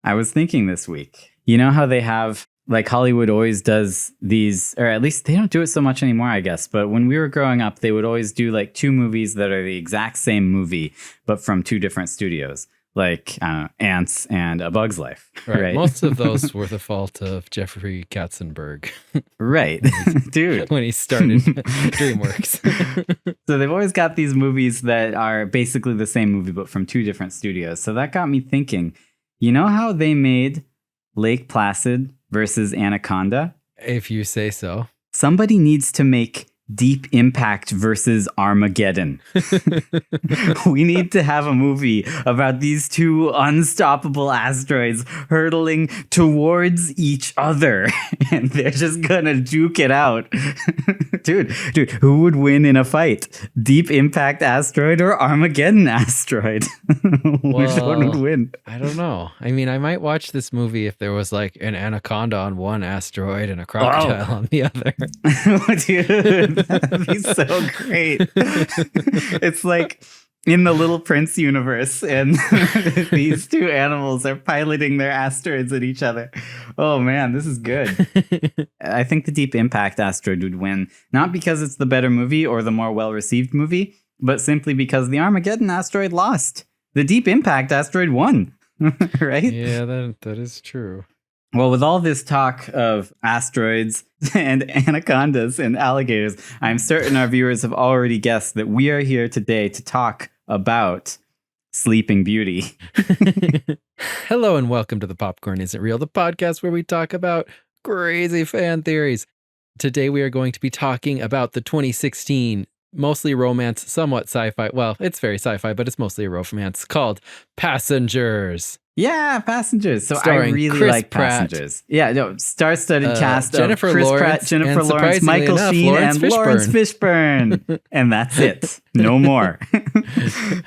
I was thinking this week, you know how they have, like Hollywood always does these, or at least they don't do it so much anymore, I guess. But when we were growing up, they would always do like two movies that are the exact same movie, but from two different studios, like Ants and A Bug's Life. Right. Most of those were the fault of Jeffrey Katzenberg. Right. Dude. When he started DreamWorks. So they've always got these movies that are basically the same movie, but from two different studios. So that got me thinking, you know how they made Lake Placid versus Anaconda? If you say so. Somebody needs to make Deep Impact versus Armageddon. We need to have a movie about these two unstoppable asteroids hurtling towards each other, and they're just gonna duke it out. Dude, who would win in a fight? Deep Impact asteroid or Armageddon asteroid? Which one would win? I don't know. I mean, I might watch this movie if there was like an anaconda on one asteroid and a crocodile on the other. Dude, that'd be so great. It's like in the Little Prince universe, and these two animals are piloting their asteroids at each other. Oh man, this is good. I think the Deep Impact asteroid would win, not because it's the better movie or the more well-received movie, but simply because the Armageddon asteroid lost. The Deep Impact asteroid won. Right? Yeah, that is true. Well, with all this talk of asteroids and anacondas and alligators, I'm certain our viewers have already guessed that we are here today to talk about Sleeping Beauty. Hello and welcome to The Popcorn Isn't Real, the podcast where we talk about crazy fan theories. Today we are going to be talking about the 2016, mostly romance, somewhat sci-fi. Well, it's very sci-fi, but it's mostly a romance called Passengers. Yeah, Passengers. So starring I really Chris like Pratt. Passengers. Yeah, no, star-studded cast Jennifer of Chris Lawrence, Pratt, Jennifer and Lawrence, Michael enough, Sheen, and Lawrence Fishburne. And that's it. No more.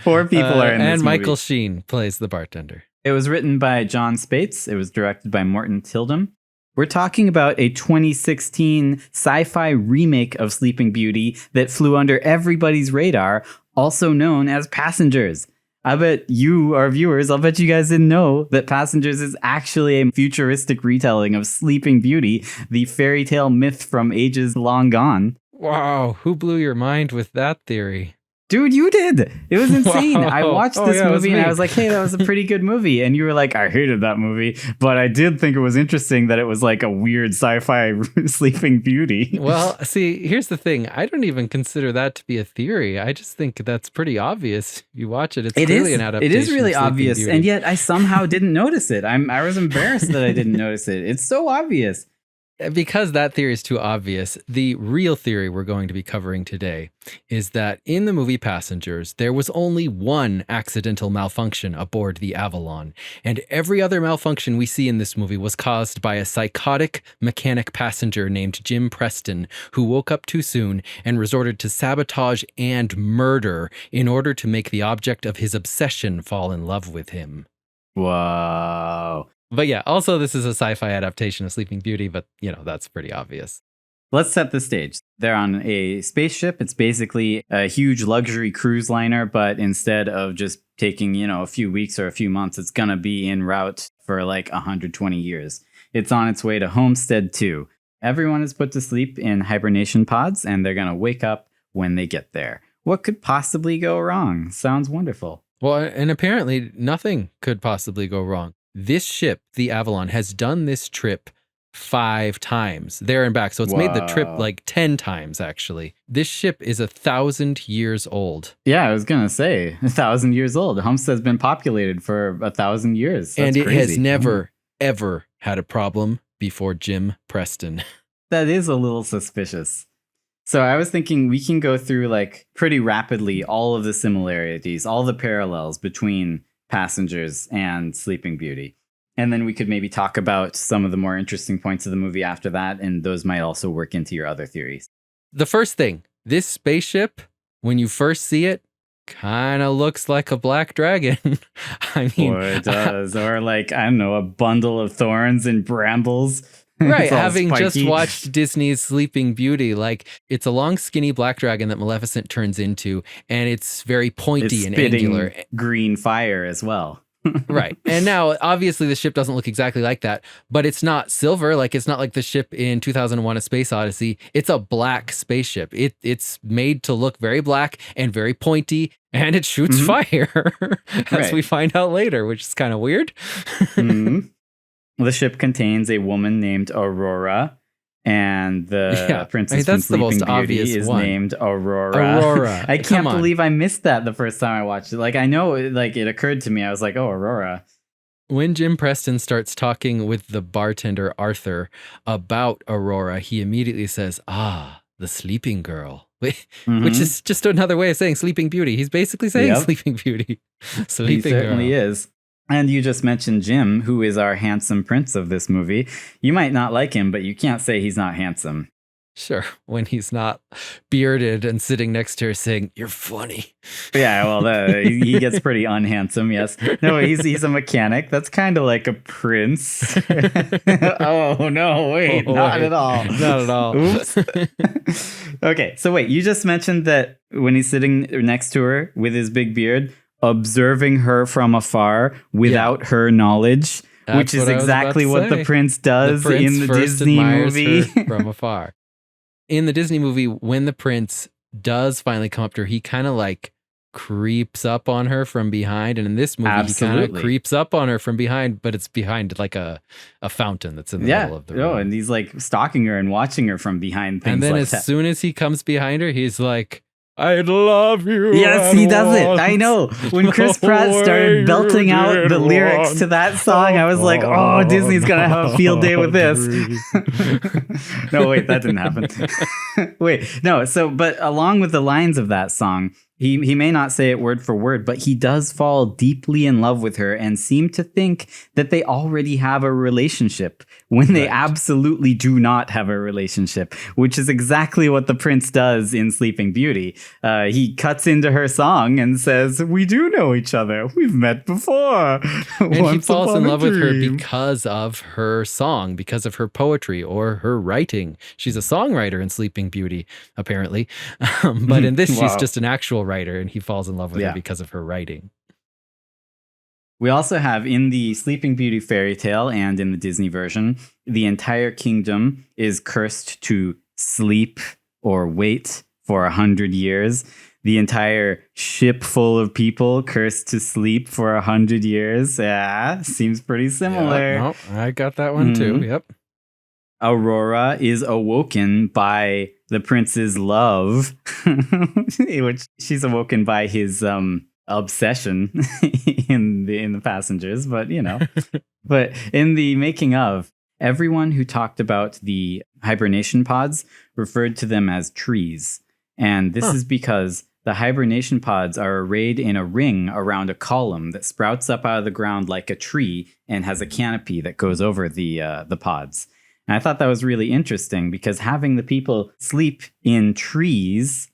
4 people are in this and movie. Michael Sheen plays the bartender. It was written by John Spates. It was directed by Morton Tildum. We're talking about a 2016 sci-fi remake of Sleeping Beauty that flew under everybody's radar, also known as Passengers. I bet you, our viewers, I'll bet you guys didn't know that Passengers is actually a futuristic retelling of Sleeping Beauty, the fairy tale myth from ages long gone. Wow, who blew your mind with that theory? Dude, you did. It was insane. Wow. I watched this movie and I was like, hey, that was a pretty good movie. And you were like, I hated that movie. But I did think it was interesting that it was like a weird sci-fi Sleeping Beauty. Well, see, here's the thing. I don't even consider that to be a theory. I just think that's pretty obvious. You watch it, it's clearly an adaptation. It is really of Sleeping obvious. Beauty. And yet I somehow didn't notice it. I was embarrassed that I didn't notice it. It's so obvious. Because that theory is too obvious, the real theory we're going to be covering today is that in the movie Passengers, there was only one accidental malfunction aboard the Avalon, and every other malfunction we see in this movie was caused by a psychotic mechanic passenger named Jim Preston, who woke up too soon and resorted to sabotage and murder in order to make the object of his obsession fall in love with him. Whoa. But yeah, also this is a sci-fi adaptation of Sleeping Beauty, but you know, that's pretty obvious. Let's set the stage. They're on a spaceship. It's basically a huge luxury cruise liner, but instead of just taking, a few weeks or a few months, it's going to be en route for like 120 years. It's on its way to Homestead 2. Everyone is put to sleep in hibernation pods, and they're going to wake up when they get there. What could possibly go wrong? Sounds wonderful. Well, and apparently nothing could possibly go wrong. This ship, the Avalon, has done this trip 5 times there and back. So it's made the trip like 10 times, actually. This ship is 1,000 years old. Yeah, I was going to say 1,000 years old. Homestead's been populated for 1,000 years. That's and it crazy. has never, ever had a problem before Jim Preston. That is a little suspicious. So I was thinking we can go through like pretty rapidly all of the similarities, all the parallels between Passengers and Sleeping Beauty. And then we could maybe talk about some of the more interesting points of the movie after that, and those might also work into your other theories. The first thing, this spaceship, when you first see it, kind of looks like a black dragon. I mean, or it does. Or like, I don't know, a bundle of thorns and brambles. Right, having spiky. just watched Disney's Sleeping Beauty, like it's a long, skinny black dragon that Maleficent turns into, and it's very pointy and angular. Green fire as well. Right. And now, obviously, the ship doesn't look exactly like that, but it's not silver. Like, it's not like the ship in 2001 A Space Odyssey. It's a black spaceship. It's made to look very black and very pointy, and it shoots fire, as we find out later, which is kind of weird. The ship contains a woman named Aurora, and the princess from Sleeping Beauty is named Aurora. I can't believe I missed that the first time I watched it. Like, I know, like, it occurred to me. I was like, oh, Aurora. When Jim Preston starts talking with the bartender, Arthur, about Aurora, he immediately says, the sleeping girl, which is just another way of saying Sleeping Beauty. He's basically saying Sleeping Beauty. He certainly is. And you just mentioned Jim, who is our handsome prince of this movie. You might not like him, but you can't say he's not handsome. Sure, when he's not bearded and sitting next to her saying, "You're funny." Yeah, well, he gets pretty unhandsome, yes. No, he's a mechanic. That's kind of like a prince. Oh, no, wait, not at all. Not at all. Oops. Okay, so wait, you just mentioned that when he's sitting next to her with his big beard, observing her from afar without her knowledge, which is exactly what the prince does in the Disney movie. From afar. In the Disney movie, when the prince does finally come up to her, he kind of like creeps up on her from behind. And in this movie, he kind of creeps up on her from behind, but it's behind like a fountain that's in the middle of the room. Oh, and he's like stalking her and watching her from behind. And then as soon as he comes behind her, he's like, "I love you." Yes, he does it. I know. When Chris Pratt started belting out the lyrics to that song, I was like, oh, Disney's going to have a field day with this. No, wait, that didn't happen. Wait, no. So, but along with the lines of that song, he may not say it word for word, but he does fall deeply in love with her and seem to think that they already have a relationship when they absolutely do not have a relationship, which is exactly what the prince does in Sleeping Beauty. He cuts into her song and says, "We do know each other. We've met before." And he falls in love with her because of her song, because of her poetry or her writing. She's a songwriter in Sleeping Beauty, apparently. But in this, she's just an actual writer, and he falls in love with her because of her writing. We also have in the Sleeping Beauty fairy tale and in the Disney version, the entire kingdom is cursed to sleep or wait for 100 years. The entire ship full of people cursed to sleep for 100 years. Yeah, seems pretty similar. Yeah, no, I got that one too. Yep. Aurora is awoken by the prince's love, which she's awoken by his obsession in the passengers, but you know. But in the making of, everyone who talked about the hibernation pods referred to them as trees. And this is because the hibernation pods are arrayed in a ring around a column that sprouts up out of the ground like a tree and has a canopy that goes over the pods. And I thought that was really interesting because having the people sleep in trees,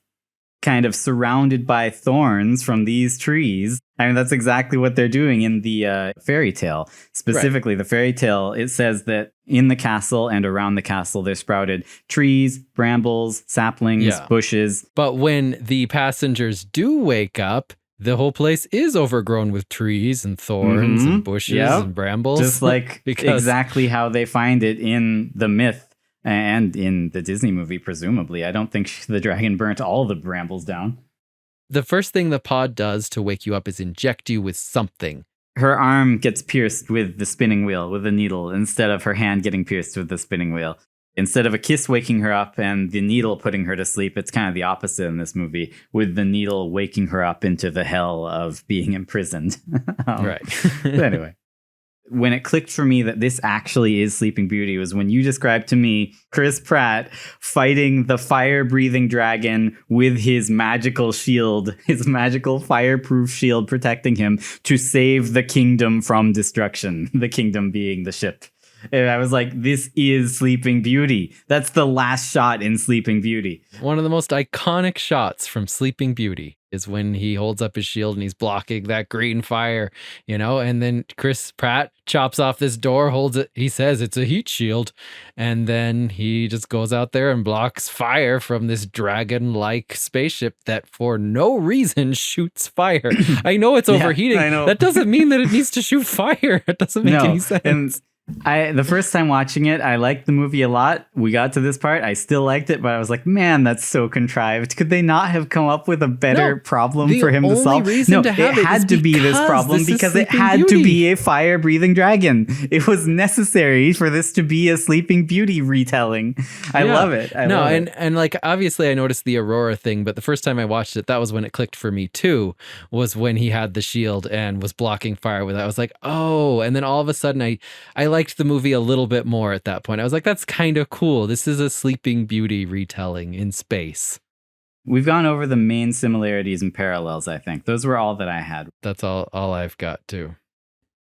kind of surrounded by thorns from these trees, I mean, that's exactly what they're doing in the fairy tale. Specifically, the fairy tale, it says that in the castle and around the castle, there sprouted trees, brambles, saplings, bushes. But when the passengers do wake up, the whole place is overgrown with trees and thorns and bushes and brambles. Just like exactly how they find it in the myth and in the Disney movie, presumably. I don't think the dragon burnt all the brambles down. The first thing the pod does to wake you up is inject you with something. Her arm gets pierced with the spinning wheel, with a needle, instead of her hand getting pierced with the spinning wheel. Instead of a kiss waking her up and the needle putting her to sleep, it's kind of the opposite in this movie, with the needle waking her up into the hell of being imprisoned. Right. But anyway, when it clicked for me that this actually is Sleeping Beauty was when you described to me Chris Pratt fighting the fire-breathing dragon with his magical shield, his magical fireproof shield protecting him to save the kingdom from destruction, the kingdom being the ship. And I was like, this is Sleeping Beauty. That's the last shot in Sleeping Beauty. One of the most iconic shots from Sleeping Beauty. is when he holds up his shield and he's blocking that green fire, and then Chris Pratt chops off this door, holds it. He says it's a heat shield. And then he just goes out there and blocks fire from this dragon-like spaceship that for no reason shoots fire. I know it's overheating. I know. That doesn't mean that it needs to shoot fire. It doesn't make any sense. And the first time watching it, I liked the movie a lot. We got to this part, I still liked it, but I was like, man, that's so contrived. Could they not have come up with a better problem for him to solve? It had to be this problem because it had to be a fire-breathing dragon. It was necessary for this to be a Sleeping Beauty retelling. I love it. And like, obviously I noticed the Aurora thing, but the first time I watched it, that was when it clicked for me too, was when he had the shield and was blocking fire with it. I was like, oh, and then all of a sudden I liked the movie a little bit more at that point. I was like, that's kind of cool. This is a Sleeping Beauty retelling in space. We've gone over the main similarities and parallels, I think. Those were all that I had. That's all I've got too.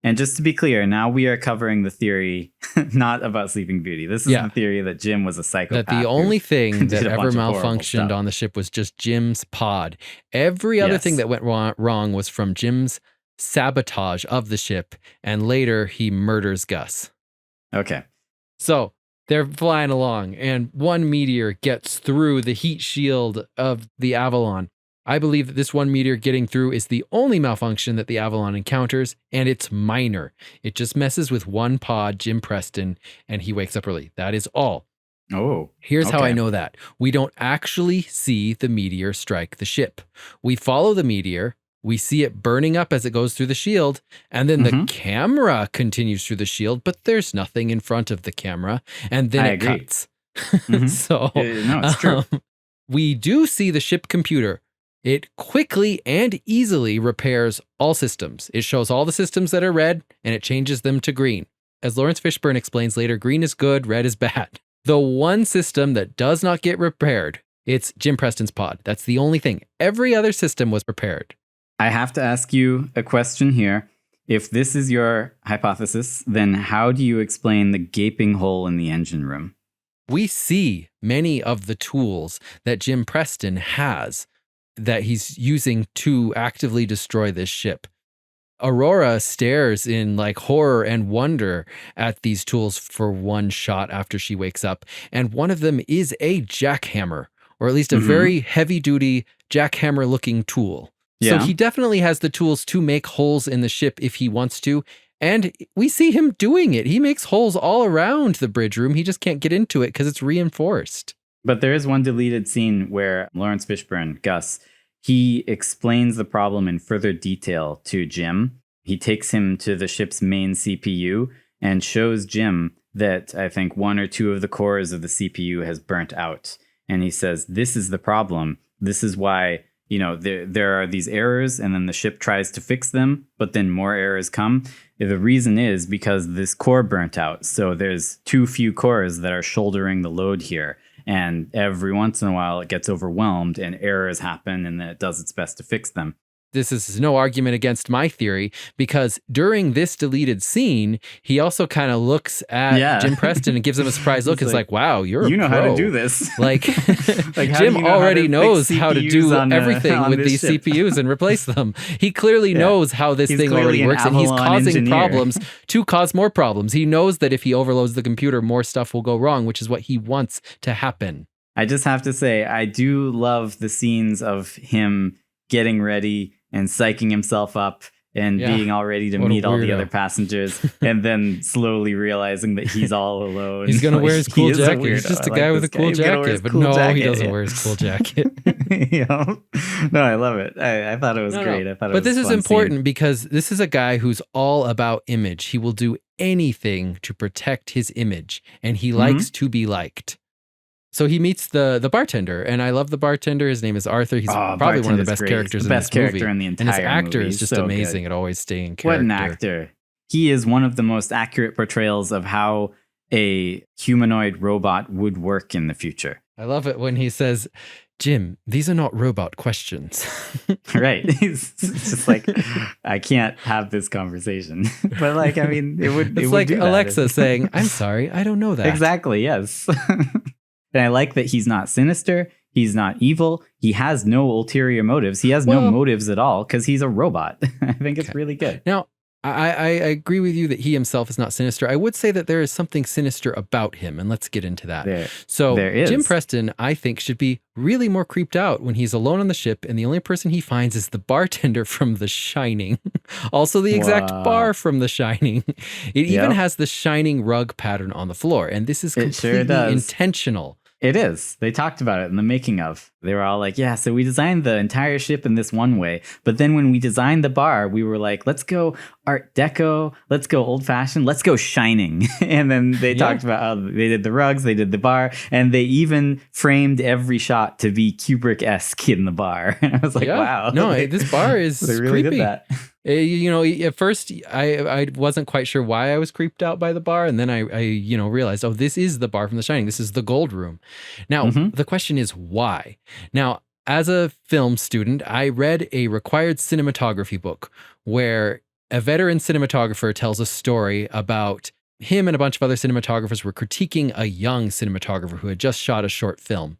And just to be clear, now we are covering the theory not about Sleeping Beauty. This is the theory that Jim was a psychopath. That the only thing that ever malfunctioned on the ship was just Jim's pod. Every other thing that went wrong was from Jim's sabotage of the ship, and later he murders Gus. Okay. So they're flying along, and one meteor gets through the heat shield of the Avalon. I believe that this one meteor getting through is the only malfunction that the Avalon encounters, and it's minor. It just messes with one pod, Jim Preston, and he wakes up early. That is all. Oh. Here's how I know that. We don't actually see the meteor strike the ship. We follow the meteor. We see it burning up as it goes through the shield, and then the camera continues through the shield, but there's nothing in front of the camera, and then it cuts. So, no, it's true. We do see the ship computer. It quickly and easily repairs all systems. It shows all the systems that are red, and it changes them to green. As Lawrence Fishburne explains later, green is good, red is bad. The one system that does not get repaired, it's Jim Preston's pod. That's the only thing. Every other system was repaired. I have to ask you a question here. If this is your hypothesis, then how do you explain the gaping hole in the engine room? We see many of the tools that Jim Preston has that he's using to actively destroy this ship. Aurora stares in like horror and wonder at these tools for one shot after she wakes up. And one of them is a jackhammer, or at least a very heavy-duty jackhammer-looking tool. So he definitely has the tools to make holes in the ship if he wants to. And we see him doing it. He makes holes all around the bridge room. He just can't get into it because it's reinforced. But there is one deleted scene where Lawrence Fishburne, Gus, he explains the problem in further detail to Jim. He takes him to the ship's main CPU and shows Jim that I think one or two of the cores of the CPU has burnt out. And he says, this is the problem. This is why, there are these errors, and then the ship tries to fix them, but then more errors come. The reason is because this core burnt out. So there's too few cores that are shouldering the load here. And every once in a while, it gets overwhelmed and errors happen, and then it does its best to fix them. This is no argument against my theory, because during this deleted scene, he also kind of looks at Jim Preston and gives him a surprised look. It's like, wow, you're you know pro. how to do this. Like Jim already knows how to do everything with these CPUs and replace them. He clearly knows how this thing already works, and he's causing problems to cause more problems. He knows that if he overloads the computer, more stuff will go wrong, which is what he wants to happen. I just have to say, I do love the scenes of him getting ready and psyching himself up and being all ready to meet all the other passengers, and then slowly realizing that he's all alone. He's going to wear his cool jacket. He's just a guy with a cool jacket. But no, he doesn't wear his cool jacket. No, I love it. I thought it was great. I thought it was But this is important scene. because this is a guy who's all about image. He will do anything to protect his image, and he likes to be liked. So he meets the bartender, and I love the bartender. His name is Arthur. He's probably one of the best characters in this movie. The best character in the entire movie. And his actor is just so amazing good. at always staying character. What an actor. He is one of the most accurate portrayals of how a humanoid robot would work in the future. I love it when he says, Jim, these are not robot questions. Right. He's just like, I can't have this conversation. But like, I mean, it would like do Alexa saying, I'm sorry, I don't know that. Exactly, yes. And I like that he's not sinister. He's not evil. He has no ulterior motives. He has no motives at all because he's a robot. I think it's really good. Now, I agree with you that he himself is not sinister. I would say that there is something sinister about him, and let's get into that. There is. Jim Preston, I think, should be really more creeped out when he's alone on the ship, and the only person he finds is the bartender from The Shining. Also the exact bar from The Shining. It even has the Shining rug pattern on the floor, and this is completely intentional. It is. They talked about it in the making of. They were all like, yeah, so we designed the entire ship in this one way. But then when we designed the bar, we were like, let's go Art Deco. Let's go old fashioned. Let's go Shining. And then they talked about how they did the rugs, they did the bar, and they even framed every shot to be Kubrick-esque in the bar. And I was like, wow. No, this bar is they really creepy. did that. You know, at first I wasn't quite sure why I was creeped out by the bar. And then I realized, oh, this is the bar from The Shining. This is the gold room. Now, the question is why? Now, as a film student, I read a required cinematography book where a veteran cinematographer tells a story about him and a bunch of other cinematographers were critiquing a young cinematographer who had just shot a short film.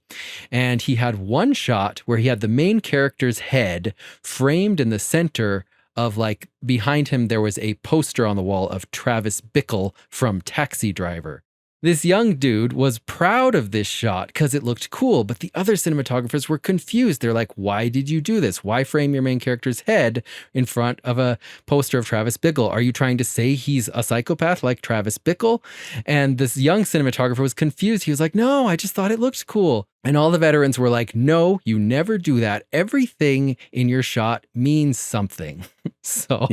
And he had one shot where he had the main character's head framed in the center of, like, behind him there was a poster on the wall of Travis Bickle from Taxi Driver. This young dude was proud of this shot because it looked cool, but the other cinematographers were confused. They're like, why did you do this? Why frame your main character's head in front of a poster of Travis Bickle? Are you trying to say he's a psychopath like Travis Bickle? And this young cinematographer was confused. He was like, no, I just thought it looked cool. And all the veterans were like, no, you never do that. Everything in your shot means something. So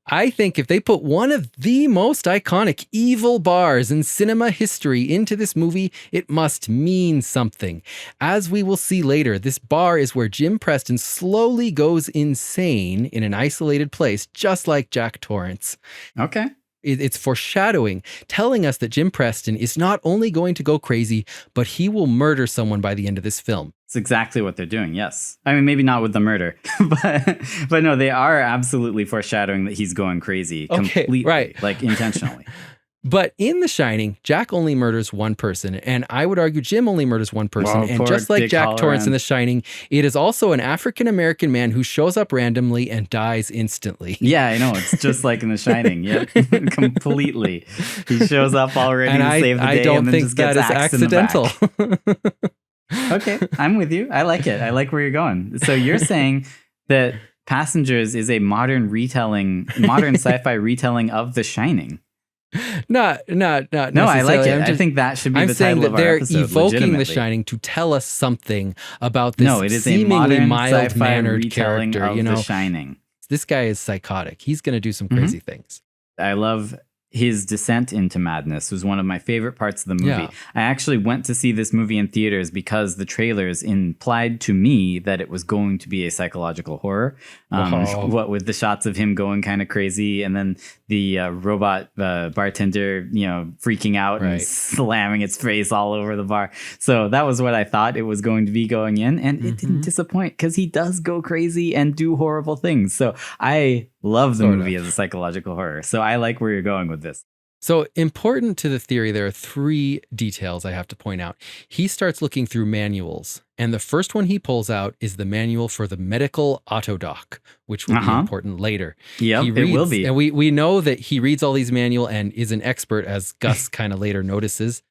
I think if they put one of the most iconic evil bars in cinema history into this movie, it must mean something. As we will see later, this bar is where Jim Preston slowly goes insane in an isolated place, just like Jack Torrance. Okay. It's foreshadowing, telling us that Jim Preston is not only going to go crazy, but he will murder someone by the end of this film. It's exactly what they're doing, yes. I mean, maybe not with the murder, but no, they are absolutely foreshadowing that he's going crazy completely, right. Like intentionally. But in The Shining, Jack only murders one person, and I would argue Jim only murders one person. Well, and just like Dick Jack Torrance Halloran. in The Shining, it is also an African-American man who shows up randomly and dies instantly. Yeah, I know. It's just like in The Shining. Yeah, completely. He shows up already and to save the day, I don't and then think just gets that is axed in the accidental. back. Okay, I'm with you. I like it. I like where you're going. So you're saying that Passengers is a modern sci-fi retelling of The Shining. Not No, I necessarily. like it. I think that should be the title of our episode. They're evoking The legitimately. Shining to tell us something about this No, it is a seemingly modern mild-mannered sci-fi retelling character. of You know, The Shining. this guy is psychotic. He's going to do some crazy things. I love his descent into madness. Was one of my favorite parts of the movie. Yeah. I actually went to see this movie in theaters because the trailers implied to me that it was going to be a psychological horror. What with the shots of him going kind of crazy, and then the robot bartender, freaking out and slamming its face all over the bar. So that was what I thought it was going to be going in, and it didn't disappoint because he does go crazy and do horrible things. So I love the movie as a psychological horror. So I like where you're going with this. So important to the theory, there are three details I have to point out. He starts looking through manuals, and the first one he pulls out is the manual for the medical autodoc, which will be important later. Yep, it will be. And we know that he reads all these manual and is an expert, as Gus kind of later notices.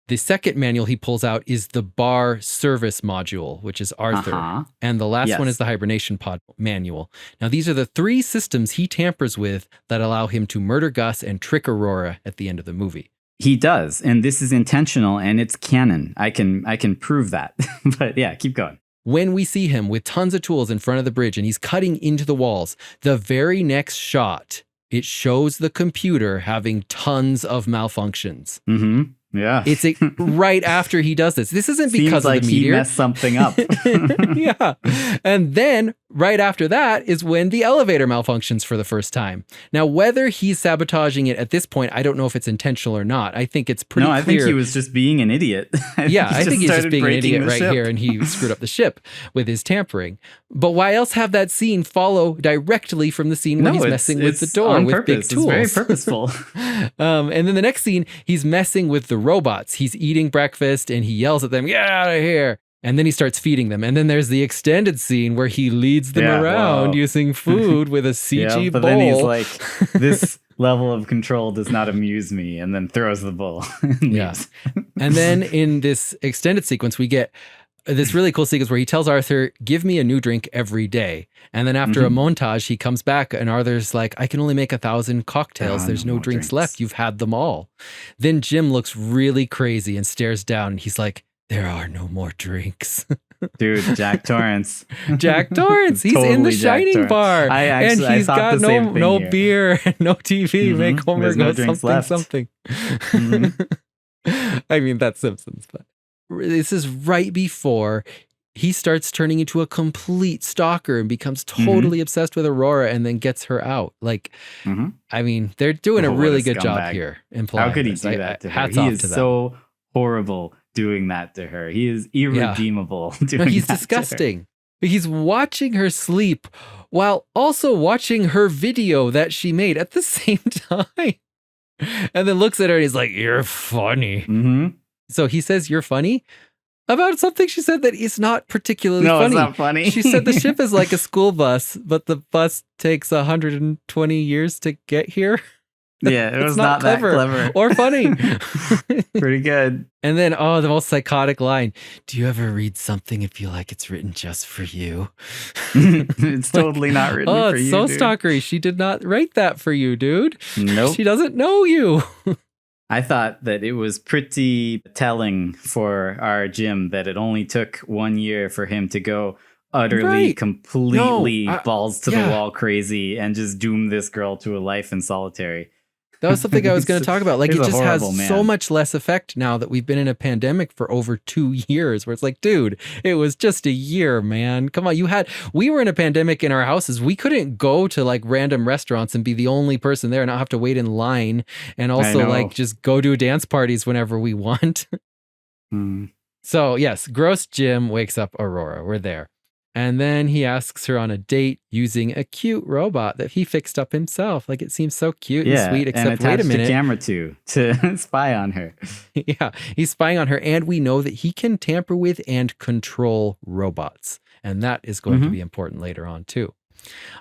The second manual he pulls out is the bar service module, which is Arthur. And the last one is the hibernation pod manual. Now, these are the three systems he tampers with that allow him to murder Gus and trick Aurora at the end of the movie. He does. And this is intentional and it's canon. I can prove that. But yeah, keep going. When we see him with tons of tools in front of the bridge and he's cutting into the walls, the very next shot, it shows the computer having tons of malfunctions. Yeah. It's right after he does this. This isn't because Seems like of the meteor. He messed something up. Yeah. And then right after that is when the elevator malfunctions for the first time. Now, whether he's sabotaging it at this point, I don't know if it's intentional or not. I think it's pretty clear. No, I think he was just being an idiot. I think he's just being an idiot right here, and he screwed up the ship with his tampering. But why else have that scene follow directly from the scene where he's messing with the door with big tools? It's very purposeful. And then the next scene, he's messing with the robots. He's eating breakfast and he yells at them, "Get out of here." And then he starts feeding them. And then there's the extended scene where he leads them around using food with a CG but bowl. then he's like, this level of control does not amuse me, and then throws the bowl. Yes. And then in this extended sequence, we get this really cool sequence where he tells Arthur, give me a new drink every day. And then after a montage, he comes back and Arthur's like, I can only make 1,000 cocktails. There's no drinks left. You've had them all. Then Jim looks really crazy and stares down. And he's like, there are no more drinks. Dude, Jack Torrance. Jack Torrance. He's Totally in the Jack Shining Torrance. bar. And he's got no here. beer and no TV. Make Homer There's no go drinks something, left. something. I mean, that's Simpsons, but this is right before he starts turning into a complete stalker and becomes totally obsessed with Aurora and then gets her out. Like, I mean, they're doing a really good job here. How could he do that to her? Hats He off is to them. so horrible doing that to her. He is irredeemable doing No, he's that disgusting. He's watching her sleep while also watching her video that she made at the same time. And then looks at her and he's like, you're funny. So he says, you're funny about something she said that is not particularly funny. No, it's not funny. She said the ship is like a school bus, but the bus takes 120 years to get here. Yeah, it was not that clever. Or funny. Pretty good. And then, the most psychotic line. Do you ever read something and feel like it's written just for you? It's totally not written for you, it's so dude. stalkery. She did not write that for you, dude. Nope. She doesn't know you. I thought that it was pretty telling for our Jim that it only took 1 year for him to go utterly, completely balls to the wall crazy and just doom this girl to a life in solitary. That was something I was going to talk about. Like, it just has man. so much less effect now that we've been in a pandemic for over 2 years, where it's like, dude, it was just a year, man. Come on. We were in a pandemic in our houses. We couldn't go to like random restaurants and be the only person there and not have to wait in line. And also like just go to dance parties whenever we want. So yes, gross Jim wakes up Aurora. We're there. And then he asks her on a date using a cute robot that he fixed up himself. Like, it seems so cute and sweet, except and wait a minute. a camera to spy on her. Yeah, he's spying on her. And we know that he can tamper with and control robots. And that is going to be important later on, too.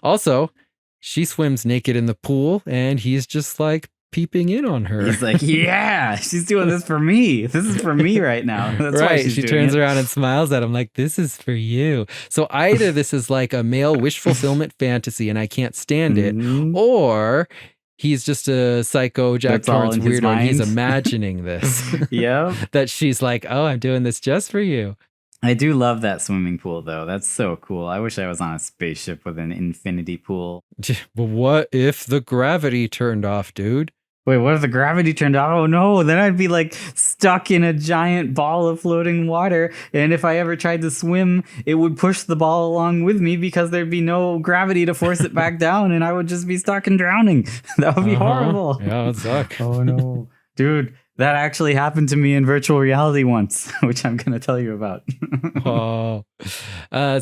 Also, she swims naked in the pool and he's just like peeping in on her. He's like, yeah, she's doing this for me. This is for me right now. That's right. why she's she doing turns it. around and smiles at him like, this is for you. So either this is like a male wish fulfillment fantasy and I can't stand it, or he's just a psycho Jack Torrance weirdo and he's imagining this. Yeah. That she's like, oh, I'm doing this just for you. I do love that swimming pool, though. That's so cool. I wish I was on a spaceship with an infinity pool. But what if the gravity turned off, dude? Wait, what if the gravity turned off? Oh no, then I'd be like stuck in a giant ball of floating water. And if I ever tried to swim, it would push the ball along with me because there'd be no gravity to force it back down. And I would just be stuck and drowning. That would be horrible. Yeah, it would suck. Oh no. Dude, that actually happened to me in virtual reality once, which I'm going to tell you about.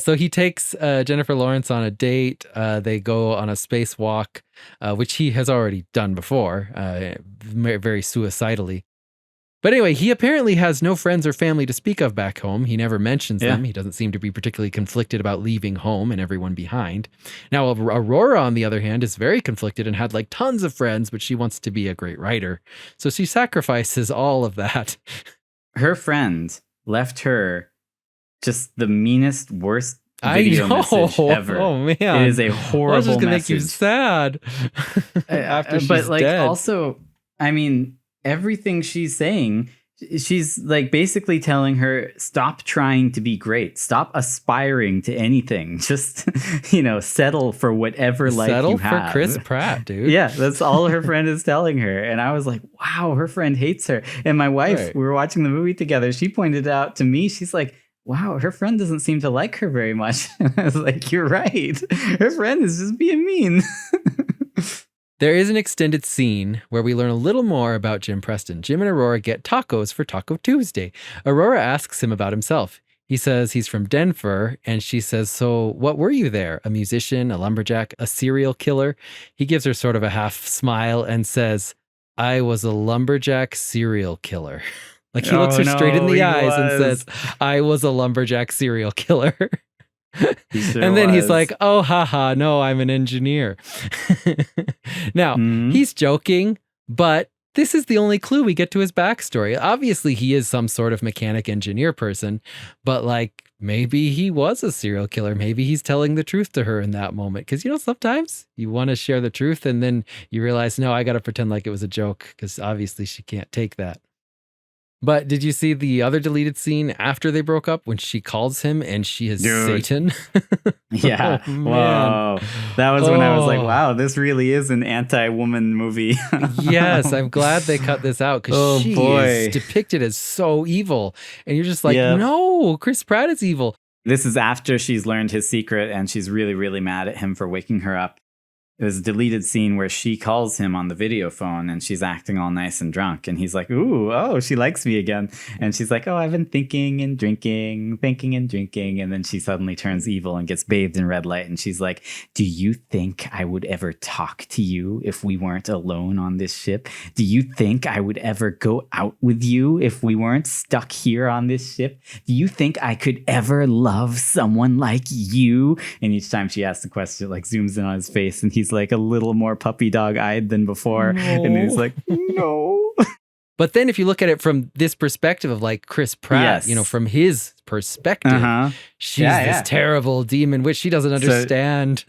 So he takes Jennifer Lawrence on a date. They go on a spacewalk, which he has already done before, very suicidally. But anyway, he apparently has no friends or family to speak of back home. He never mentions them. He doesn't seem to be particularly conflicted about leaving home and everyone behind. Now, Aurora, on the other hand, is very conflicted and had like tons of friends, but she wants to be a great writer. So she sacrifices all of that. Her friend left her just the meanest, worst video message ever. Oh, man. It is a horrible That's just gonna message. make you sad after she's but like, dead. also, I mean, everything she's saying, she's like basically telling her, stop trying to be great. Stop aspiring to anything. Just, settle for whatever life you have. Settle for Chris Pratt, dude. Yeah, that's all her friend is telling her. And I was like, wow, her friend hates her. And my wife, we were watching the movie together. She pointed out to me, she's like, wow, her friend doesn't seem to like her very much. And I was like, you're right. Her friend is just being mean. There is an extended scene where we learn a little more about Jim Preston. Jim and Aurora get tacos for Taco Tuesday. Aurora asks him about himself. He says he's from Denver, and she says, so what were you there? A musician, a lumberjack, a serial killer? He gives her sort of a half smile and says, I was a lumberjack serial killer. Like he looks her straight in the eyes and was. says, I was a lumberjack serial killer. He sure And then he's was. like, oh, haha, no, I'm an engineer. Now, Mhm. he's joking, but this is the only clue we get to his backstory. Obviously, he is some sort of mechanic engineer person, but like maybe he was a serial killer. Maybe he's telling the truth to her in that moment. Because, sometimes you want to share the truth and then you realize, no, I got to pretend like it was a joke because obviously she can't take that. But did you see the other deleted scene after they broke up when she calls him and she is Dude. Satan? Yeah. Oh, man. Whoa. That was when I was like, Oh. wow, this really is an anti-woman movie. Yes, I'm glad they cut this out because Oh, she boy. is depicted as so evil. And you're just like, Yep. no, Chris Pratt is evil. This is after she's learned his secret and she's really, really mad at him for waking her up. There's a deleted scene where she calls him on the video phone and she's acting all nice and drunk. And he's like, ooh, oh, she likes me again. And she's like, oh, I've been thinking and drinking. And then she suddenly turns evil and gets bathed in red light. And she's like, do you think I would ever talk to you if we weren't alone on this ship? Do you think I would ever go out with you if we weren't stuck here on this ship? Do you think I could ever love someone like you? And each time she asks the question, it like zooms in on his face and he's like a little more puppy dog eyed than before. No. And he's like, no. But then if you look at it from this perspective of like Chris Pratt, Yes. from his perspective, she's this terrible demon, which she doesn't understand.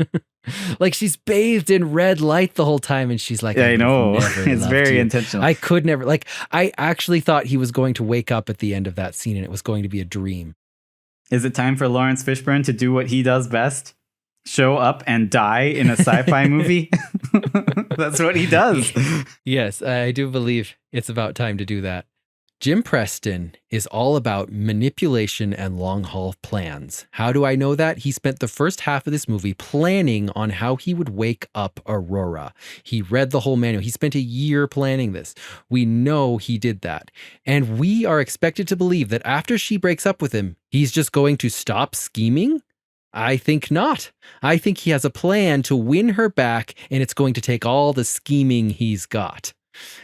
Like she's bathed in red light the whole time. And she's like, I know. never It's loved very you. intentional. I could never, like, I actually thought he was going to wake up at the end of that scene and it was going to be a dream. Is it time for Lawrence Fishburne to do what he does best? Show up and die in a sci-fi movie? That's what he does. Yes, I do believe it's about time to do that. Jim Preston is all about manipulation and long-haul plans. How do I know that? He spent the first half of this movie planning on how he would wake up Aurora. He read the whole manual. He spent a year planning this. We know he did that. And we are expected to believe that after she breaks up with him, he's just going to stop scheming? I think not. I think he has a plan to win her back, and it's going to take all the scheming he's got.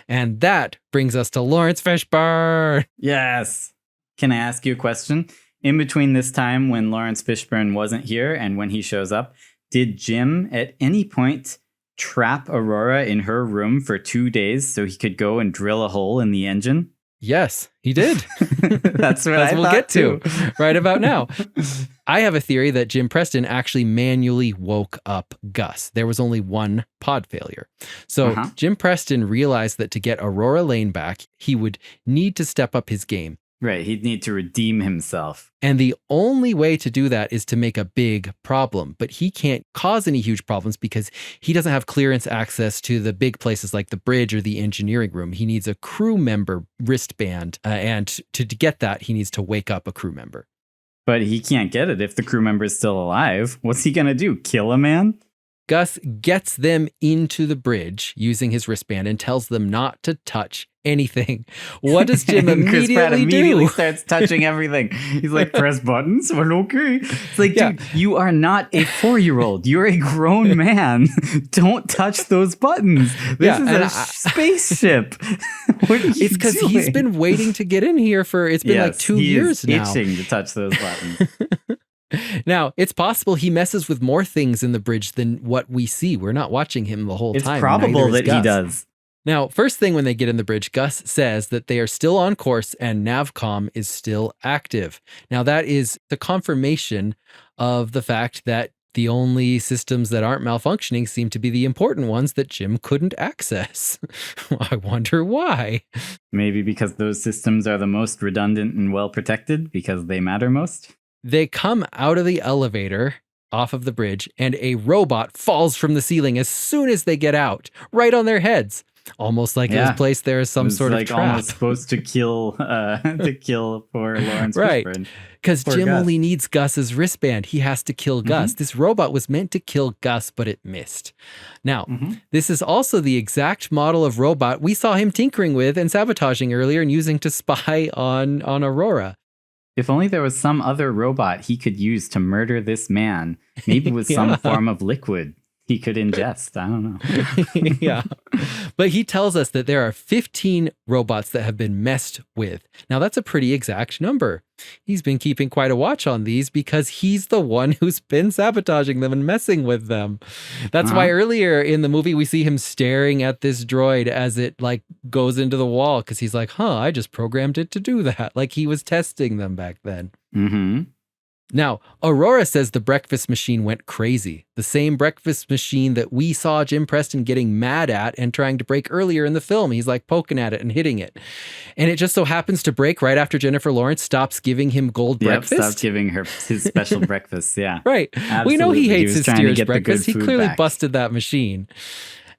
And that brings us to Lawrence Fishburne. Yes. Can I ask you a question? In between this time when Lawrence Fishburne wasn't here and when he shows up, did Jim at any point trap Aurora in her room for 2 days so he could go and drill a hole in the engine? Yes, he did. That's what I we'll thought get too. to right about now. I have a theory that Jim Preston actually manually woke up Gus. There was only one pod failure. So Jim Preston realized that to get Aurora Lane back, he would need to step up his game. Right, he'd need to redeem himself. And the only way to do that is to make a big problem. But he can't cause any huge problems because he doesn't have clearance access to the big places like the bridge or the engineering room. He needs a crew member wristband. And to get that, he needs to wake up a crew member. But he can't get it if the crew member is still alive. What's he going to do? Kill a man? Gus gets them into the bridge using his wristband and tells them not to touch anything. What does Jim Chris Pratt immediately do? starts touching everything. He's like, press buttons? Well, okay. It's like, dude, you are not a 4-year-old. You're a grown man. Don't touch those buttons. This is a spaceship. What are you It's because doing? he's been waiting to get in here for, it's been like 2 years now. Itching to touch those buttons. Now, it's possible he messes with more things in the bridge than what we see. We're not watching him the whole time. It's probable that he does. Now, first thing when they get in the bridge, Gus says that they are still on course and Navcom is still active. Now, that is the confirmation of the fact that the only systems that aren't malfunctioning seem to be the important ones that Jim couldn't access. I wonder why. Maybe because those systems are the most redundant and well protected because they matter most. They come out of the elevator off of the bridge and a robot falls from the ceiling as soon as they get out, right on their heads. Almost like it was placed there as some sort of trap. Almost supposed to kill poor Lawrence Fishburne. Because Jim only needs Gus's wristband. He has to kill Gus. This robot was meant to kill Gus, but it missed. Now, this is also the exact model of robot we saw him tinkering with and sabotaging earlier and using to spy on Aurora. If only there was some other robot he could use to murder this man, maybe with some form of liquid. he could ingest. I don't know. Yeah. But he tells us that there are 15 robots that have been messed with. Now, that's a pretty exact number. He's been keeping quite a watch on these because he's the one who's been sabotaging them and messing with them. That's why earlier in the movie, we see him staring at this droid as it like goes into the wall because he's like, I just programmed it to do that. Like he was testing them back then. Mm-hmm. Now, Aurora says the breakfast machine went crazy. The same breakfast machine that we saw Jim Preston getting mad at and trying to break earlier in the film. He's like poking at it and hitting it. And it just so happens to break right after Jennifer Lawrence stops giving him gold breakfast. Stops giving her his special breakfast, yeah. Right. Absolutely. We know he hates his steerage breakfast. He clearly back. busted that machine.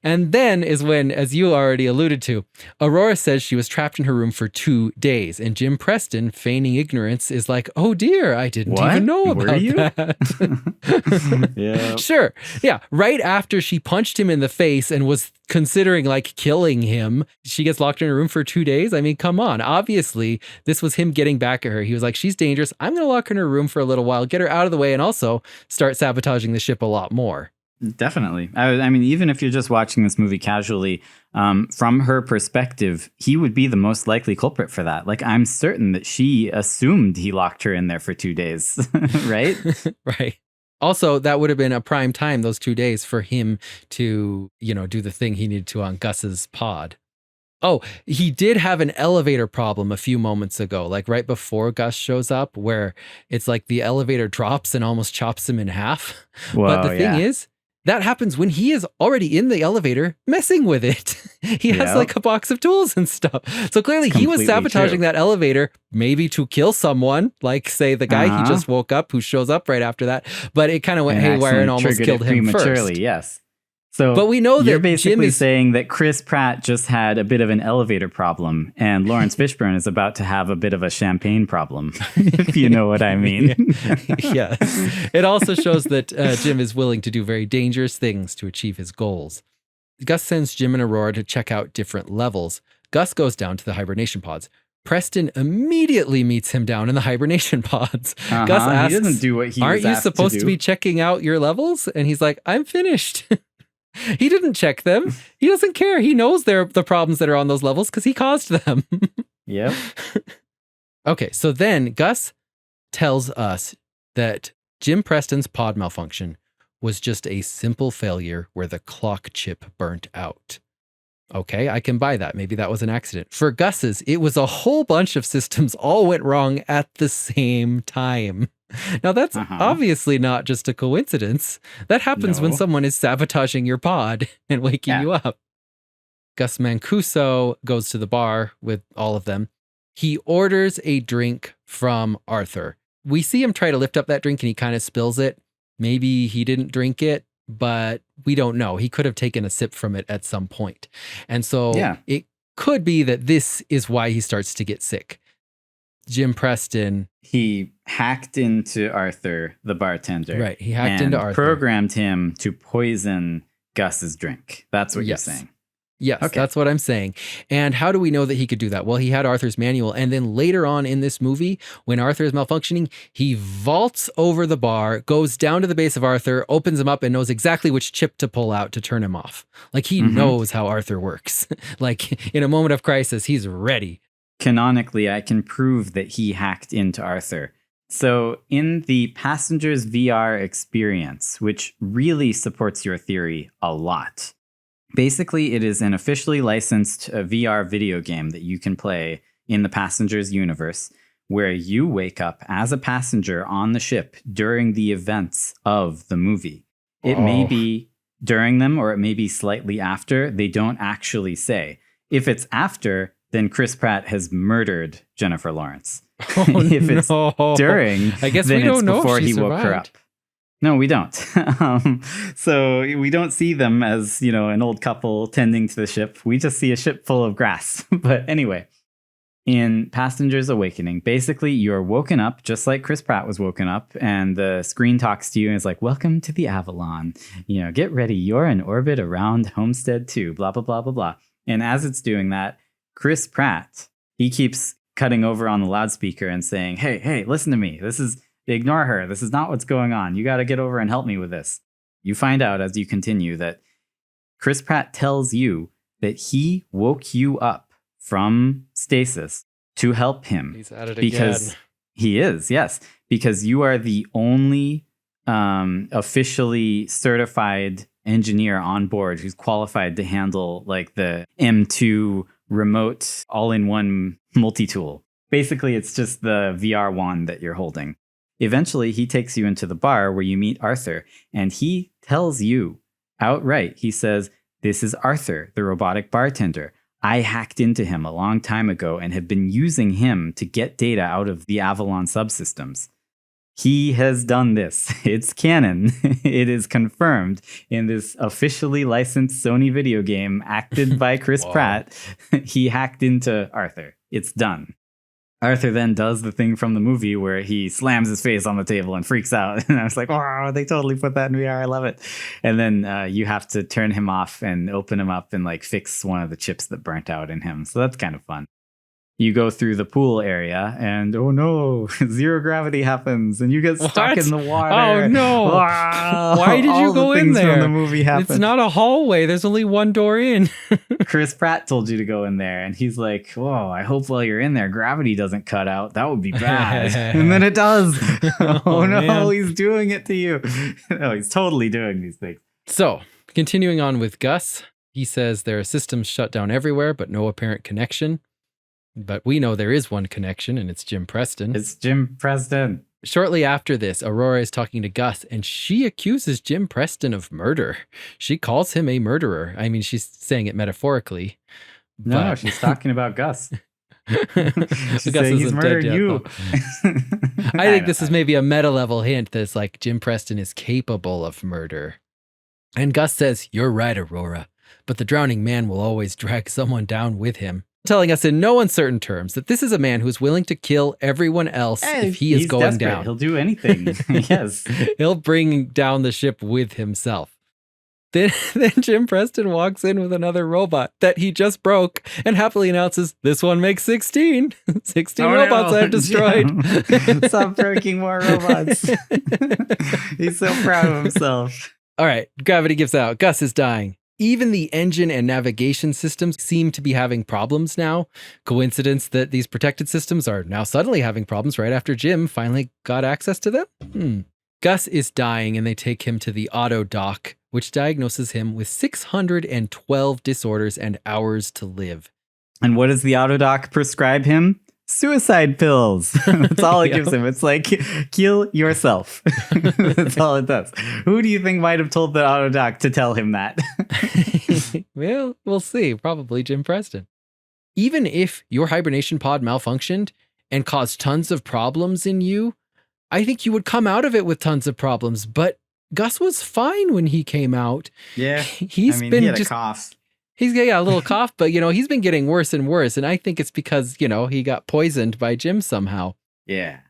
And then is when, as you already alluded to, Aurora says she was trapped in her room for 2 days. And Jim Preston, feigning ignorance, is like, oh dear, I didn't even know about that. Yeah. Sure. Yeah. Right after she punched him in the face and was considering like killing him, she gets locked in her room for 2 days. I mean, come on. Obviously, this was him getting back at her. He was like, she's dangerous. I'm going to lock her in her room for a little while, get her out of the way, and also start sabotaging the ship a lot more. Definitely. I mean, even if you're just watching this movie casually, from her perspective, he would be the most likely culprit for that. Like, I'm certain that she assumed he locked her in there for 2 days, right? Right. Also, that would have been a prime time, those 2 days, for him to, do the thing he needed to on Gus's pod. Oh, he did have an elevator problem a few moments ago, like right before Gus shows up, where it's like the elevator drops and almost chops him in half. Whoa, but the thing is, that happens when he is already in the elevator messing with it. He has like a box of tools and stuff. So clearly he was sabotaging that elevator, maybe to kill someone, like say the guy he just woke up who shows up right after that. But it kind of went haywire and almost killed him first. Yes. So but we know that you're basically Jim is saying that Chris Pratt just had a bit of an elevator problem and Lawrence Fishburne is about to have a bit of a champagne problem, if you know what I mean. Yes. It also shows that Jim is willing to do very dangerous things to achieve his goals. Gus sends Jim and Aurora to check out different levels. Gus goes down to the hibernation pods. Preston immediately meets him down in the hibernation pods. Gus asks, he doesn't do what he aren't was you asked supposed to be checking out your levels? And he's like, I'm finished. He didn't check them. He doesn't care. He knows they're the problems that are on those levels because he caused them. Yep. Okay, so then Gus tells us that Jim Preston's pod malfunction was just a simple failure where the clock chip burnt out. Okay, I can buy that. Maybe that was an accident. For Gus's, it was a whole bunch of systems all went wrong at the same time. Now, that's obviously not just a coincidence. That happens when someone is sabotaging your pod and waking you up. Gus Mancuso goes to the bar with all of them. He orders a drink from Arthur. We see him try to lift up that drink and he kind of spills it. Maybe he didn't drink it, but we don't know. He could have taken a sip from it at some point. And so it could be that this is why he starts to get sick. Jim Preston. He hacked into Arthur, the bartender. Right. He hacked into Arthur. Programmed him to poison Gus's drink. That's what you're saying. Yes, okay. That's what I'm saying. And how do we know that he could do that? Well, he had Arthur's manual. And then later on in this movie, when Arthur is malfunctioning, he vaults over the bar, goes down to the base of Arthur, opens him up, and knows exactly which chip to pull out to turn him off. Like he knows how Arthur works. Like in a moment of crisis, he's ready. Canonically, I can prove that he hacked into Arthur. So in the Passengers VR experience, which really supports your theory a lot, basically it is an officially licensed VR video game that you can play in the Passengers universe, where you wake up as a passenger on the ship during the events of the movie. It may be during them or it may be slightly after. They don't actually say. If it's after, then Chris Pratt has murdered Jennifer Lawrence. If it's during, I guess then we don't it's know before if she he woke her up. No, we don't. So we don't see them as, an old couple tending to the ship. We just see a ship full of grass. But anyway, in Passengers Awakening, basically you're woken up just like Chris Pratt was woken up, and the screen talks to you and is like, welcome to the Avalon. Get ready. You're in orbit around Homestead 2, blah, blah, blah, blah, blah. And as it's doing that, Chris Pratt, he keeps cutting over on the loudspeaker and saying, hey, listen to me. Ignore her. This is not what's going on. You got to get over and help me with this. You find out as you continue that Chris Pratt tells you that he woke you up from stasis to help him. He's at it because again. He is, yes. Because you are the only officially certified engineer on board who's qualified to handle like the M2 remote all-in-one multi-tool. Basically, it's just the VR wand that you're holding. Eventually, he takes you into the bar where you meet Arthur, and he tells you outright, he says, "This is Arthur, the robotic bartender. I hacked into him a long time ago and have been using him to get data out of the Avalon subsystems. He has done this. It's canon. It is confirmed in this officially licensed Sony video game acted by Chris Pratt. He hacked into Arthur. It's done." Arthur then does the thing from the movie where he slams his face on the table and freaks out. And I was like, wow, they totally put that in VR. I love it. And then you have to turn him off and open him up and like fix one of the chips that burnt out in him. So that's kind of fun. You go through the pool area and oh no, zero gravity happens and you get stuck in the water. Oh no. Wow. Why did you go in there? From the movie happen. It's not a hallway. There's only one door in. Chris Pratt told you to go in there and he's like, whoa, I hope while you're in there, gravity doesn't cut out. That would be bad. And then it does. Oh no, man. He's doing it to you. No, he's totally doing these things. So continuing on with Gus, he says there are systems shut down everywhere, but no apparent connection. But we know there is one connection, and it's Jim Preston. It's Jim Preston. Shortly after this, Aurora is talking to Gus, and she accuses Jim Preston of murder. She calls him a murderer. I mean, she's saying it metaphorically. No, she's talking about Gus. She's Gus saying he's murdered you. I think this is maybe a meta-level hint that's like Jim Preston is capable of murder. And Gus says, "You're right, Aurora, but the drowning man will always drag someone down with him." Telling us in no uncertain terms that this is a man who's willing to kill everyone else if he is going desperate. down. He'll do anything. Yes. He'll bring down the ship with himself. Then Jim Preston walks in with another robot that he just broke and happily announces, "This one makes 16. 16 robots I've destroyed." Stop breaking more robots. He's so proud of himself. All right, gravity gives out. Gus is dying. Even the engine and navigation systems seem to be having problems now. Coincidence that these protected systems are now suddenly having problems right after Jim finally got access to them? Gus is dying and they take him to the auto doc, which diagnoses him with 612 disorders and hours to live. And what does the auto doc prescribe him? Suicide pills. That's all it gives him. It's like, kill yourself. That's all it does. Who do you think might have told the auto doc to tell him that? Well, we'll see. Probably Jim Preston. Even if your hibernation pod malfunctioned and caused tons of problems in you, I think you would come out of it with tons of problems. But Gus was fine when he came out. Yeah. He had a cough. He's got a little cough, but, he's been getting worse and worse. And I think it's because, he got poisoned by Jim somehow. Yeah.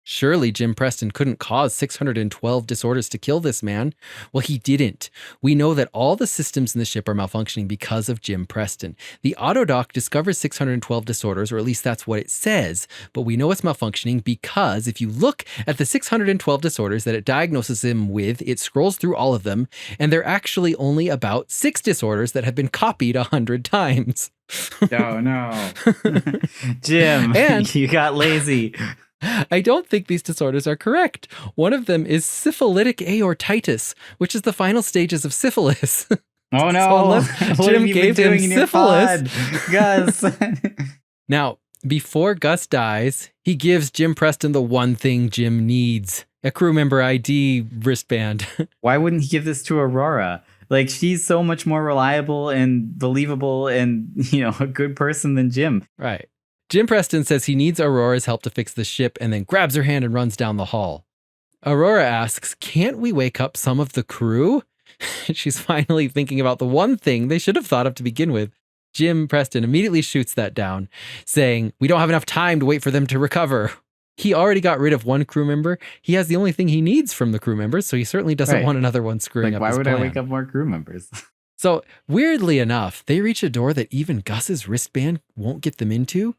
Surely Jim Preston couldn't cause 612 disorders to kill this man. Well, he didn't. We know that all the systems in the ship are malfunctioning because of Jim Preston. The autodoc discovers 612 disorders, or at least that's what it says, but we know it's malfunctioning because if you look at the 612 disorders that it diagnoses him with, it scrolls through all of them, and there are actually only about 6 disorders that have been copied 100 times. Oh, no. Jim, you got lazy. I don't think these disorders are correct. One of them is syphilitic aortitis, which is the final stages of syphilis. Oh no! So unless Jim gave him syphilis, Gus. Now, before Gus dies, he gives Jim Preston the one thing Jim needs: a crew member ID wristband. Why wouldn't he give this to Aurora? Like, she's so much more reliable and believable and, a good person than Jim. Right. Jim Preston says he needs Aurora's help to fix the ship and then grabs her hand and runs down the hall. Aurora asks, "Can't we wake up some of the crew?" She's finally thinking about the one thing they should have thought of to begin with. Jim Preston immediately shoots that down, saying, "We don't have enough time to wait for them to recover." He already got rid of one crew member. He has the only thing he needs from the crew members, so he certainly doesn't want another one screwing up his plan. Why would I wake up more crew members? So, weirdly enough, they reach a door that even Gus's wristband won't get them into.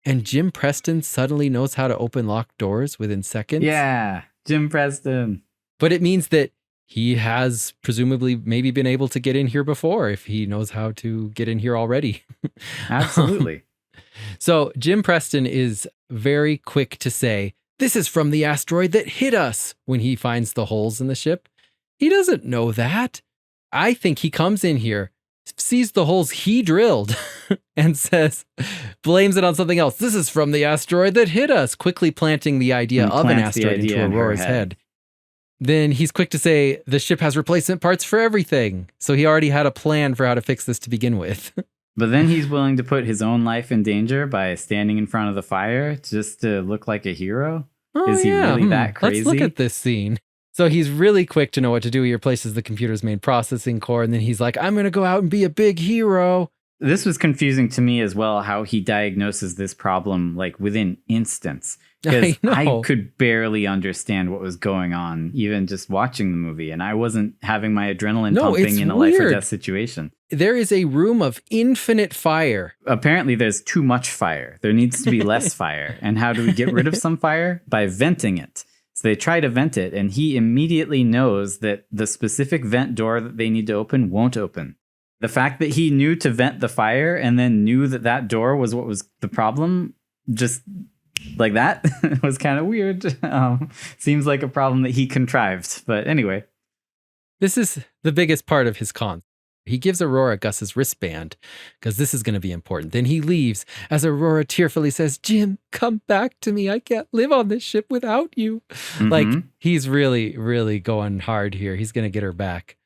And Jim Preston suddenly knows how to open locked doors within seconds. Yeah, Jim Preston. But it means that he has presumably maybe been able to get in here before if he knows how to get in here already. Absolutely. So Jim Preston is very quick to say, "This is from the asteroid that hit us," when he finds the holes in the ship. He doesn't know that. I think he comes in here, sees the holes he drilled, and blames it on something else. "This is from the asteroid that hit us," quickly planting the idea of an asteroid into Aurora's head. Then he's quick to say, "The ship has replacement parts for everything." So he already had a plan for how to fix this to begin with. But then he's willing to put his own life in danger by standing in front of the fire just to look like a hero? Is he really that crazy? Let's look at this scene. So he's really quick to know what to do. He replaces the computer's main processing core, and then he's like, "I'm going to go out and be a big hero." This was confusing to me as well, how he diagnoses this problem like within instants. Because I could barely understand what was going on, even just watching the movie. And I wasn't having my adrenaline pumping in a life or death situation. There is a room of infinite fire. Apparently, there's too much fire. There needs to be less fire. And how do we get rid of some fire? By venting it. So they try to vent it, and he immediately knows that the specific vent door that they need to open won't open. The fact that he knew to vent the fire and then knew that that door was what was the problem, just like that, was kind of weird. Seems like a problem that he contrived. But anyway. This is the biggest part of his con. He gives Aurora Gus's wristband because this is going to be important. Then he leaves as Aurora tearfully says, "Jim, come back to me. I can't live on this ship without you." Like, he's really, really going hard here. He's going to get her back.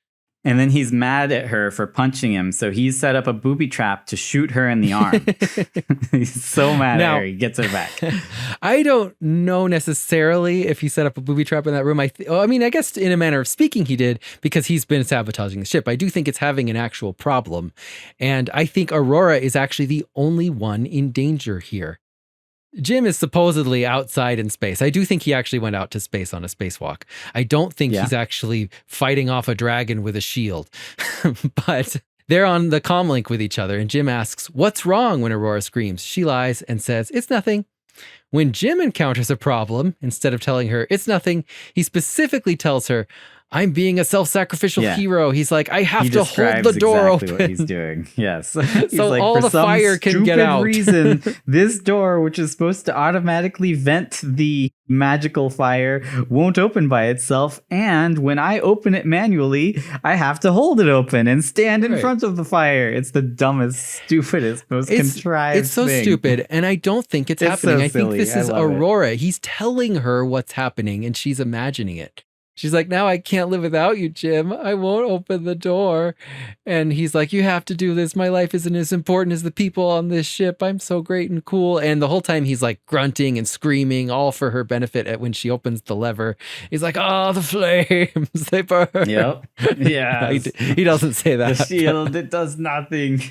And then he's mad at her for punching him. So he's set up a booby trap to shoot her in the arm. He's so mad at her. He gets her back. I don't know necessarily if he set up a booby trap in that room. I mean, I guess in a manner of speaking he did, because he's been sabotaging the ship. I do think it's having an actual problem. And I think Aurora is actually the only one in danger here. Jim is supposedly outside in space. I do think he actually went out to space on a spacewalk. I don't think he's actually fighting off a dragon with a shield. But they're on the comlink with each other, and Jim asks, "What's wrong?" when Aurora screams. She lies and says, "It's nothing." When Jim encounters a problem, instead of telling her it's nothing, he specifically tells her, "I'm being a self-sacrificial hero." He's like, "I have to hold the door exactly open." What he's doing. Yes. He's so like, all for the some fire can get out. reason, this door, which is supposed to automatically vent the magical fire, won't open by itself. And when I open it manually, I have to hold it open and stand in front of the fire. It's the dumbest, stupidest, most contrived It's so thing. stupid. And I don't think it's happening. So I think silly. this is Aurora. He's telling her what's happening and she's imagining it. She's like, "Now I can't live without you, Jim. I won't open the door." And he's like, "You have to do this. My life isn't as important as the people on this ship. I'm so great and cool." And the whole time he's like grunting and screaming, all for her benefit when she opens the lever. He's like, "Oh, the flames, they burn." Yep. Yeah. He doesn't say that. The shield, it does nothing.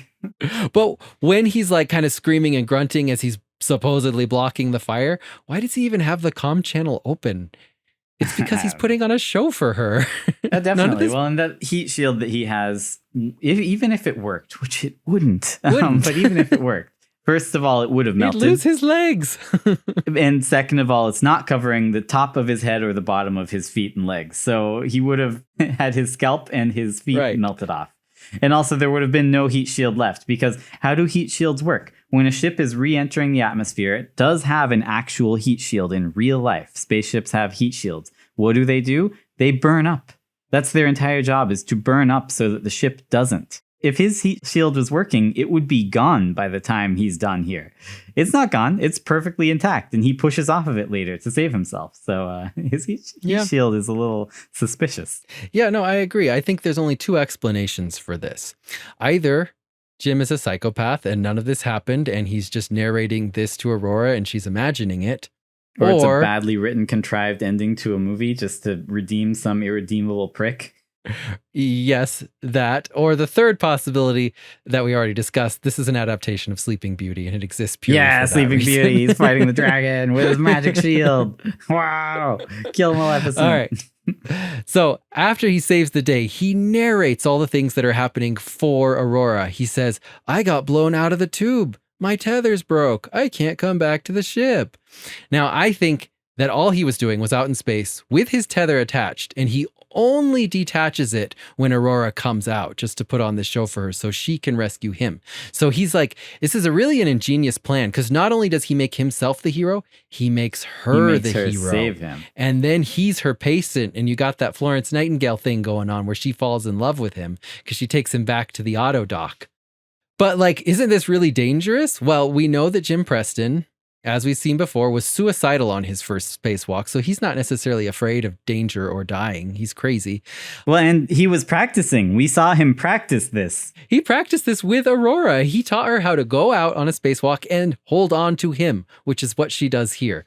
But when he's like kind of screaming and grunting as he's supposedly blocking the fire, why does he even have the comm channel open? It's because he's putting on a show for her. Definitely. Well, and that heat shield that he has, even if it worked, which it wouldn't. But even if it worked, first of all, it would have melted. He'd lose his legs. And second of all, it's not covering the top of his head or the bottom of his feet and legs. So he would have had his scalp and his feet melted off. And also there would have been no heat shield left, because how do heat shields work? When a ship is re-entering the atmosphere, it does have an actual heat shield in real life. Spaceships have heat shields. What do? They burn up. That's their entire job, is to burn up so that the ship doesn't. If his heat shield was working, it would be gone by the time he's done here. It's not gone. It's perfectly intact, and he pushes off of it later to save himself. So his heat shield is a little suspicious. Yeah, no, I agree. I think there's only two explanations for this. Either Jim is a psychopath and none of this happened, and he's just narrating this to Aurora and she's imagining it. Or it's a badly written, contrived ending to a movie just to redeem some irredeemable prick. Yes, that. Or the third possibility that we already discussed, this is an adaptation of Sleeping Beauty and it exists purely for that Sleeping reason. Beauty. He's fighting the dragon with his magic shield. Wow. Kill Maleficent. All right. So after he saves the day, he narrates all the things that are happening for Aurora. He says, "I got blown out of the tube. My tether's broke. I can't come back to the ship." Now, I think that all he was doing was out in space with his tether attached, and he only detaches it when Aurora comes out just to put on this show for her so she can rescue him. So he's like, this is really an ingenious plan, because not only does he make himself the hero, he makes her the hero. Save him. And then he's her patient, and you got that Florence Nightingale thing going on where she falls in love with him because she takes him back to the auto dock. But like, isn't this really dangerous? Well, we know that Jim Preston, as we've seen before, was suicidal on his first spacewalk, so he's not necessarily afraid of danger or dying. He's crazy. Well, and he was practicing. We saw him practice this. He practiced this with Aurora. He taught her how to go out on a spacewalk and hold on to him, which is what she does here.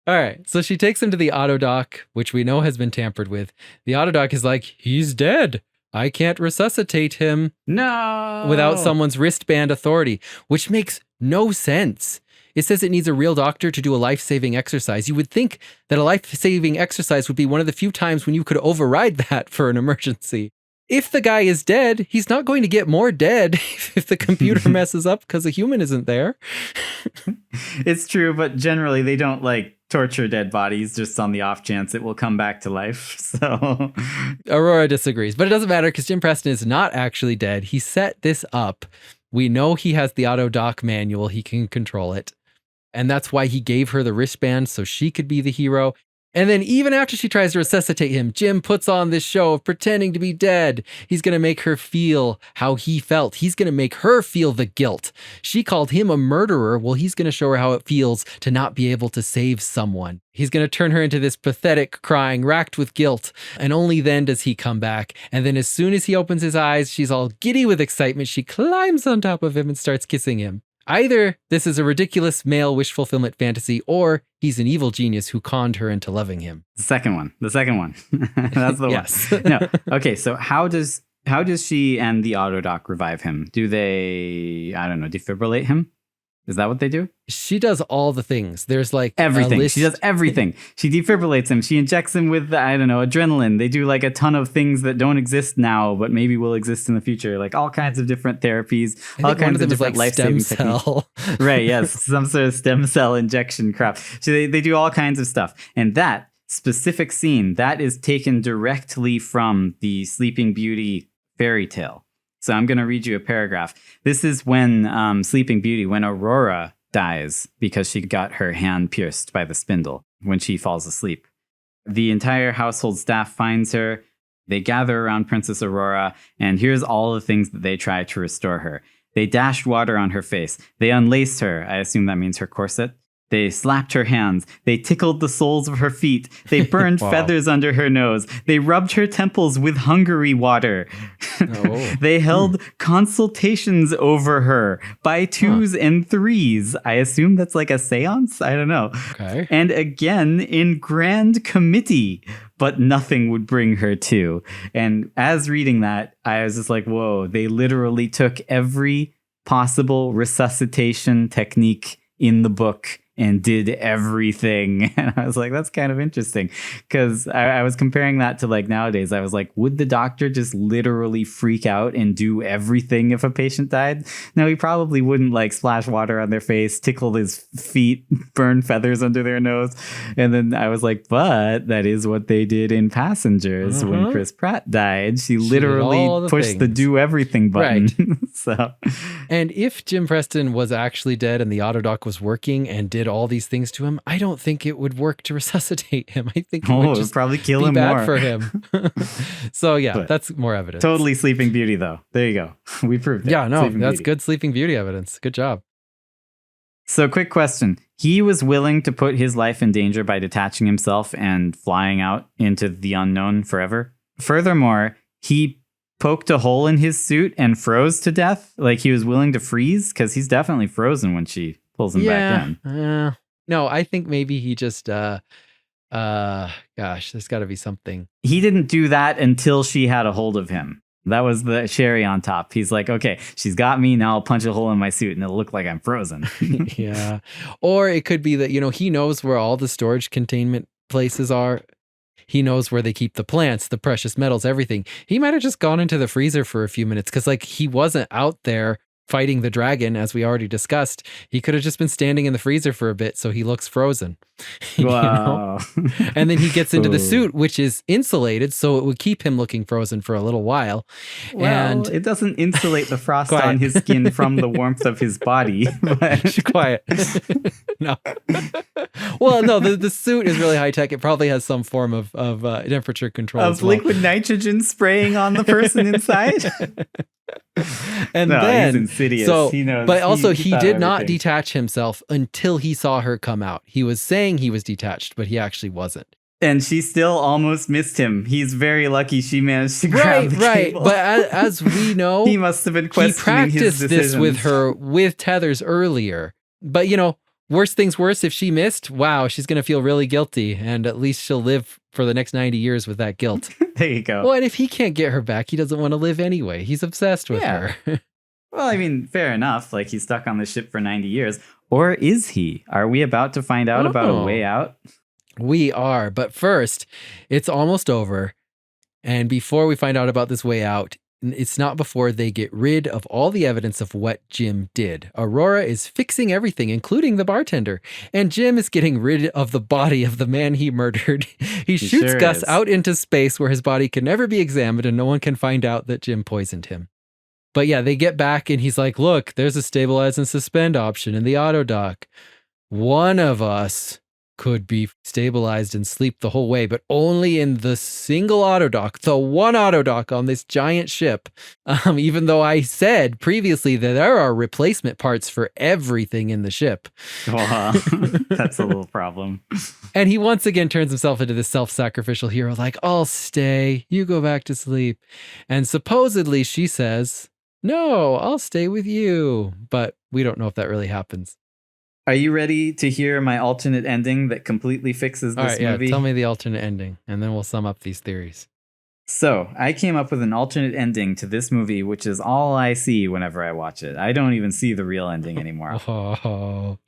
All right, so she takes him to the auto dock, which we know has been tampered with. The auto dock is like, he's dead. I can't resuscitate him. No. Without someone's wristband authority, which makes no sense. It says it needs a real doctor to do a life-saving exercise. You would think that a life-saving exercise would be one of the few times when you could override that for an emergency. If the guy is dead, he's not going to get more dead if the computer messes up because a human isn't there. It's true, but generally they don't like torture dead bodies just on the off chance it will come back to life. So Aurora disagrees, but it doesn't matter because Jim Preston is not actually dead. He set this up. We know he has the auto dock manual. He can control it. And that's why he gave her the wristband so she could be the hero. And then even after she tries to resuscitate him, Jim puts on this show of pretending to be dead. He's going to make her feel how he felt. He's going to make her feel the guilt. She called him a murderer. Well, he's going to show her how it feels to not be able to save someone. He's going to turn her into this pathetic, crying, racked with guilt. And only then does he come back. And then as soon as he opens his eyes, she's all giddy with excitement. She climbs on top of him and starts kissing him. Either this is a ridiculous male wish fulfillment fantasy, or he's an evil genius who conned her into loving him. The second one. That's the one. Yes. No. Okay. So how does she and the autodoc revive him? Do they, I don't know, defibrillate him? Is that what they do? She does all the things. There's like everything. She does everything. She defibrillates him. She injects him with, I don't know, adrenaline. They do like a ton of things that don't exist now, but maybe will exist in the future. Like all kinds of different therapies, all kinds of different life-saving techniques. Right, yes. Some sort of stem cell injection crap. So they do all kinds of stuff. And that specific scene, that is taken directly from the Sleeping Beauty fairy tale. So I'm going to read you a paragraph. This is when Sleeping Beauty, when Aurora dies because she got her hand pierced by the spindle when she falls asleep. The entire household staff finds her. They gather around Princess Aurora, and here's all the things that they try to restore her. They dashed water on her face. They unlaced her. I assume that means her corset. They slapped her hands. They tickled the soles of her feet. They burned Wow. feathers under her nose. They rubbed her temples with Hungary water. Oh. They held consultations over her by twos and threes. I assume that's like a seance? I don't know. Okay. And again in grand committee, but nothing would bring her to. And as reading that, I was just like, whoa, they literally took every possible resuscitation technique in the book and did everything. And I was like, that's kind of interesting. Because I was comparing that to like nowadays. I was like, would the doctor just literally freak out and do everything if a patient died? No, he probably wouldn't like splash water on their face, tickle his feet, burn feathers under their nose. And then I was like, but that is what they did in Passengers when Chris Pratt died. She literally pushed the do everything button. Right. So, and if Jim Preston was actually dead and the autodoc was working and did all these things to him, I don't think it would work to resuscitate him. I think it would just probably kill him bad more for him. So yeah, but that's more evidence. Totally Sleeping Beauty though. There you go. We proved it. Yeah, no, Sleeping that's Beauty. good Sleeping Beauty evidence. Good job. So quick question. He was willing to put his life in danger by detaching himself and flying out into the unknown forever. Furthermore, he poked a hole in his suit and froze to death. Like he was willing to freeze because he's definitely frozen when she pulls him back in. No, I think maybe he just, gosh, there's got to be something. He didn't do that until she had a hold of him. That was the cherry on top. He's like, okay, she's got me. Now I'll punch a hole in my suit and it'll look like I'm frozen. Yeah. Or it could be that, he knows where all the storage containment places are. He knows where they keep the plants, the precious metals, everything. He might have just gone into the freezer for a few minutes because like he wasn't out there fighting the dragon, as we already discussed, he could have just been standing in the freezer for a bit so he looks frozen. Wow. And then he gets into the Ooh. suit, which is insulated, so it would keep him looking frozen for a little while. Well, And it doesn't insulate the frost Quiet. on his skin from the warmth of his body. But quiet. No. Well, no, the suit is really high tech. It probably has some form of temperature control as of well. liquid nitrogen spraying on the person inside. And No, then, he's insidious. so, He knows. but also he thought did not everything. detach himself until he saw her come out. He was saying he was detached, but he actually wasn't. And she still almost missed him. He's very lucky she managed to grab the cable. But as we know, he must have been he questioning his practiced decisions. this with her with tethers earlier. But worst things worse, if she missed, wow, she's going to feel really guilty. And at least she'll live for the next 90 years with that guilt. There you go. Well, and if he can't get her back, he doesn't want to live anyway. He's obsessed with her. Well, I mean, fair enough. Like, he's stuck on the ship for 90 years. Or is he? Are we about to find out about a way out? We are. But first, it's almost over. And before we find out about this way out, it's not before they get rid of all the evidence of what Jim did. Aurora is fixing everything, including the bartender. And Jim is getting rid of the body of the man he murdered. He shoots sure Gus is. out into space where his body can never be examined and no one can find out that Jim poisoned him. But yeah, they get back and he's like, look, there's a stabilize and suspend option in the auto dock. One of us could be stabilized and sleep the whole way, but only in the single auto dock, the one auto dock on this giant ship. Even though I said previously that there are replacement parts for everything in the ship. Well, that's a little problem. And he once again turns himself into this self-sacrificial hero, like, I'll stay, you go back to sleep. And supposedly she says, no, I'll stay with you. But we don't know if that really happens. Are you ready to hear my alternate ending that completely fixes this All right, movie? tell me the alternate ending, and then we'll sum up these theories. So, I came up with an alternate ending to this movie, which is all I see whenever I watch it. I don't even see the real ending anymore. Oh.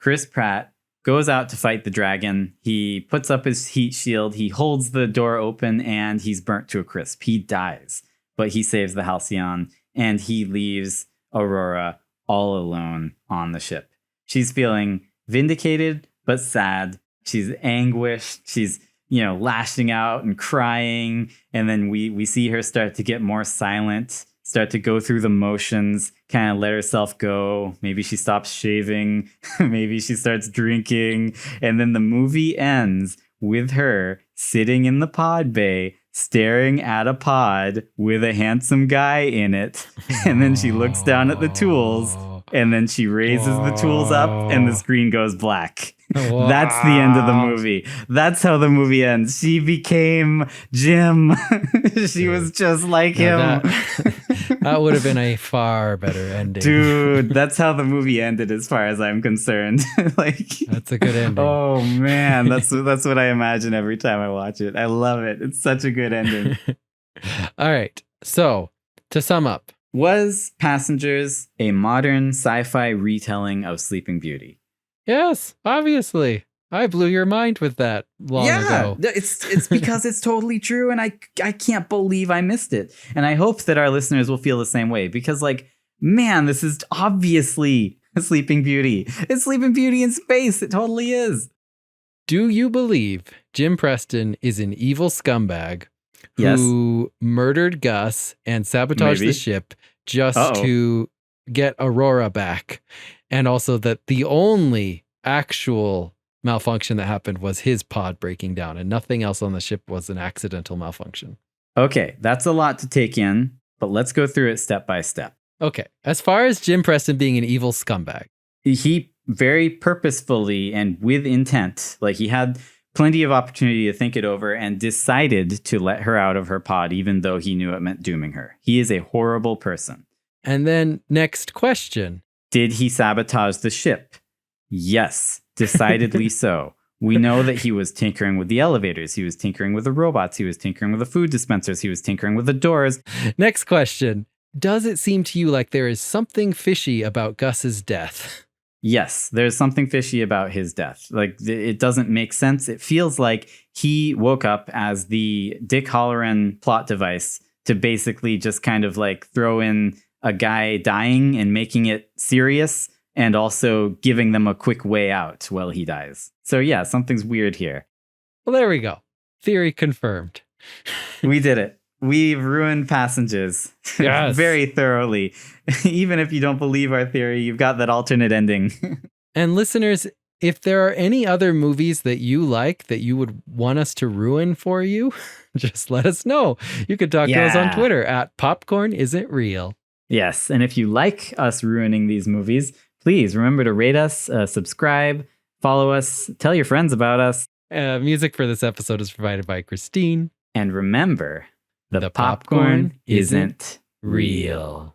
Chris Pratt goes out to fight the dragon. He puts up his heat shield. He holds the door open, and he's burnt to a crisp. He dies, but he saves the Halcyon, and he leaves Aurora all alone on the ship. She's feeling vindicated, but sad. She's anguished. She's, lashing out and crying. And then we see her start to get more silent, start to go through the motions, kind of let herself go. Maybe she stops shaving. Maybe she starts drinking. And then the movie ends with her sitting in the pod bay, staring at a pod with a handsome guy in it. And then she looks down at the tools. And then she raises the tools up and the screen goes black. Wow. That's the end of the movie. That's how the movie ends. She became Jim. She was just like him. That would have been a far better ending. Dude, that's how the movie ended as far as I'm concerned. That's a good ending. Oh man, that's what I imagine every time I watch it. I love it. It's such a good ending. All right. So, to sum up, was Passengers a modern sci-fi retelling of Sleeping Beauty? yes, obviously. I blew your mind with that long ago. It's because it's totally true, and I can't believe I missed it. And I hope that our listeners will feel the same way, because man, this is obviously Sleeping Beauty. It's Sleeping Beauty in space. It totally is. Do you believe Jim Preston is an evil scumbag Yes. who murdered Gus and sabotaged Maybe. the ship just Uh-oh. to get Aurora back? And also that the only actual malfunction that happened was his pod breaking down, and nothing else on the ship was an accidental malfunction. Okay, that's a lot to take in, but let's go through it step by step. Okay, as far as Jim Preston being an evil scumbag, He very purposefully and with intent, he had plenty of opportunity to think it over and decided to let her out of her pod, even though he knew it meant dooming her. He is a horrible person. and then next question. Did he sabotage the ship? Yes, decidedly so. We know that he was tinkering with the elevators. He was tinkering with the robots. He was tinkering with the food dispensers. He was tinkering with the doors. Next question. Does it seem to you like there is something fishy about Gus's death? Yes, there's something fishy about his death. It doesn't make sense. It feels like he woke up as the Dick Halloran plot device to basically just kind of throw in a guy dying and making it serious, and also giving them a quick way out while he dies. So yeah, something's weird here. Well, there we go. Theory confirmed. We did it. We've ruined Passengers Yes. very thoroughly. Even if you don't believe our theory, you've got that alternate ending. And listeners, if there are any other movies that you like that you would want us to ruin for you, just let us know. You could talk to us on Twitter at Popcorn Isn't Real. Yes, and if you like us ruining these movies, please remember to rate us, subscribe, follow us, tell your friends about us. Music for this episode is provided by Christine. And remember, the popcorn isn't real.